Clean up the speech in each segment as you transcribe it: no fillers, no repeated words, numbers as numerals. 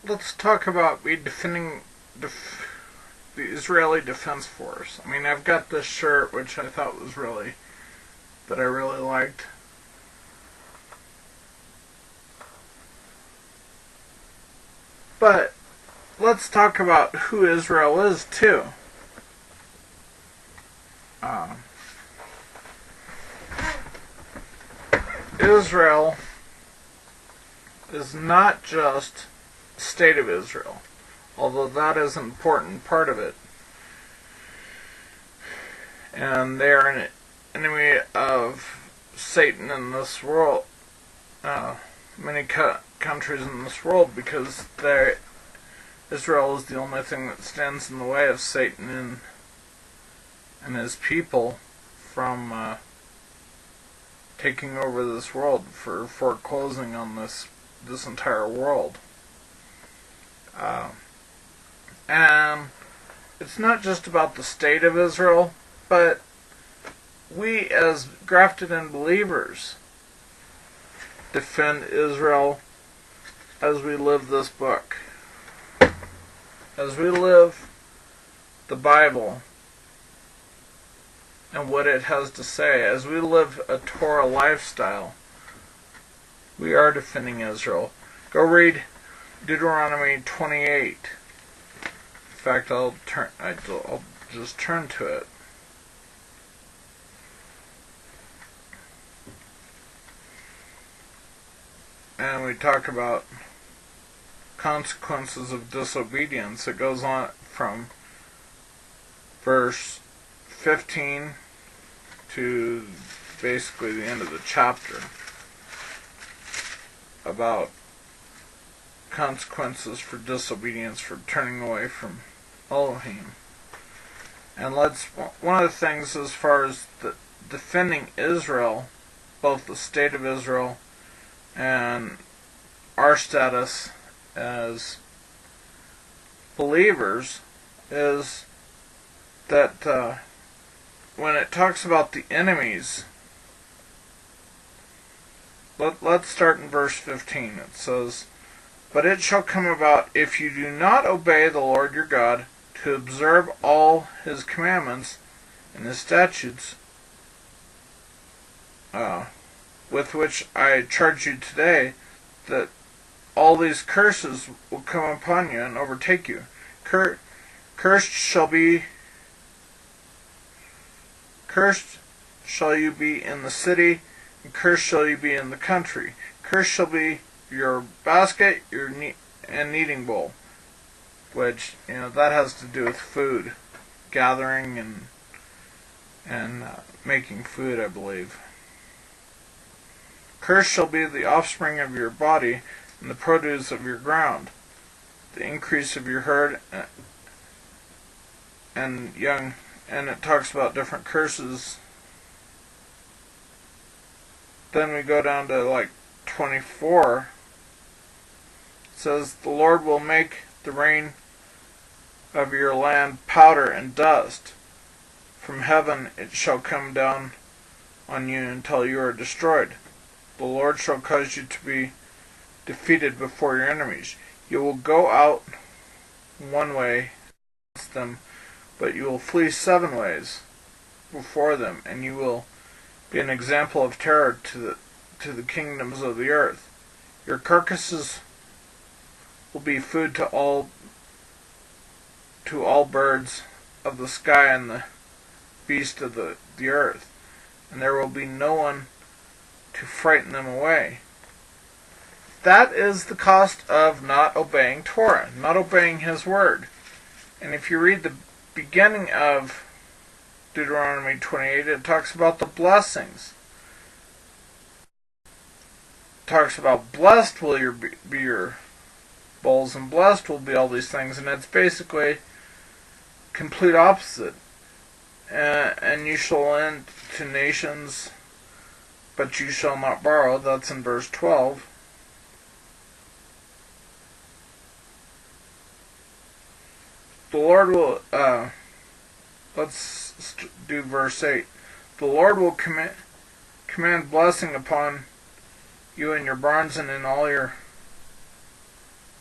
let's talk about the Israeli Defense Force. I mean, I've got this shirt which I thought was that I really liked. But let's talk about who Israel is too. Uh, Israel is not just the state of Israel, although that is an important part of it. And they are an enemy of Satan in this world, many countries in this world, because Israel is the only thing that stands in the way of Satan and his people from taking over this world, for foreclosing on this entire world. And it's not just about the state of Israel, but we as grafted in believers defend Israel as we live this book. As we live the Bible and what it has to say, as we live a Torah lifestyle, we are defending Israel. Go read Deuteronomy 28. In fact, I'll just turn to it. And we talk about consequences of disobedience. It goes on from verse 15 to basically the end of the chapter about consequences for disobedience, for turning away from Elohim. And one of the things as far as defending Israel, both the state of Israel and our status as believers, is that when it talks about the enemies, let's start in verse 15. It says, "But it shall come about, if you do not obey the Lord your God, to observe all his commandments and his statutes, with which I charge you today, that all these curses will come upon you and overtake you. Cursed shall you be in the city, and cursed shall you be in the country. Cursed shall be your basket, and kneading bowl," which, that has to do with food, gathering and making food, I believe. "Cursed shall be the offspring of your body, and the produce of your ground, the increase of your herd, and young." And it talks about different curses. Then we go down to 24. It says, "The Lord will make the rain of your land powder and dust. From heaven it shall come down on you until you are destroyed. The Lord shall cause you to be defeated before your enemies. You will go out one way against them, but you will flee 7 ways before them, and you will be an example of terror to the kingdoms of the earth. Your carcasses will be food to all birds of the sky and the beasts of the earth, and there will be no one to frighten them away." That is the cost of not obeying Torah, not obeying His Word. And if you read the beginning of Deuteronomy 28, it talks about the blessings. It talks about blessed will be your bowls, and blessed will be all these things, and it's basically complete opposite. And you shall lend to nations, but you shall not borrow. That's in verse 12. The Lord will, let's do verse 8. "The Lord will command blessing upon you in your barns and in all your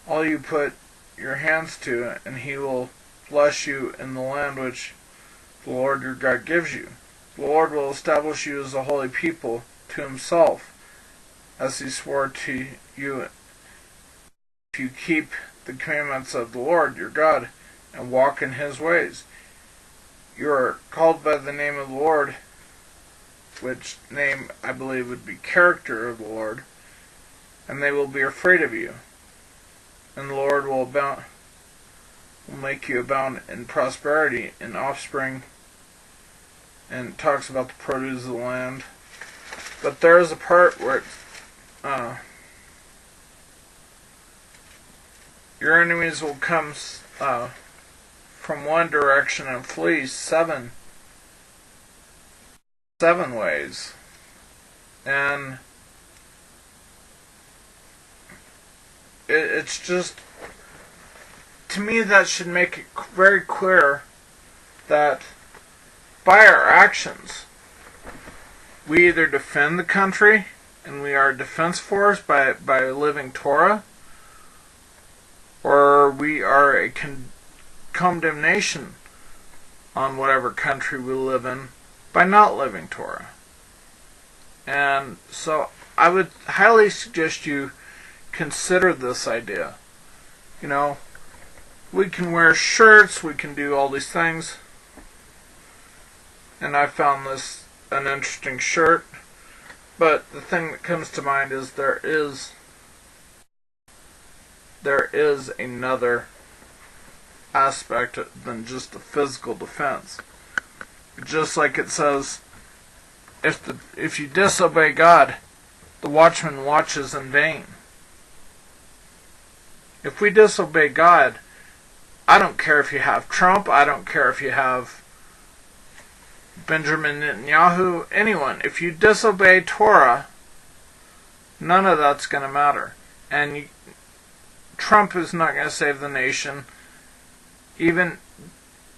all you put your hands to, and he will bless you in the land which the Lord your God gives you. The Lord will establish you as a holy people to himself, as he swore to you, if you keep the commandments of the Lord your God and walk in his ways. You are called by the name of the Lord, which name I believe would be character of the Lord, and they will be afraid of you. And the Lord will make you abound in prosperity, in offspring, and it talks about the produce of the land. But there is a part where your enemies will come from one direction and flee seven ways. And it's just, to me, that should make it very clear that by our actions, we either defend the country and we are a defense force by living Torah, or we are a condemnation on whatever country we live in by not living Torah. And so I would highly suggest you consider this idea. You know, we can wear shirts, we can do all these things, and I found this an interesting shirt, but the thing that comes to mind is there is another aspect than just the physical defense. Just like it says, if you disobey God, the watchman watches in vain. If we disobey God, I don't care if you have Trump, I don't care if you have Benjamin Netanyahu, anyone. If you disobey Torah, none of that's going to matter. And Trump is not going to save the nation. Even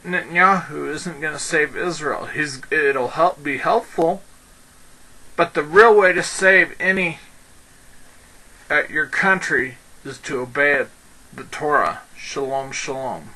Netanyahu isn't going to save Israel. It'll be helpful, but the real way to save your country is to obey the Torah. Shalom, shalom.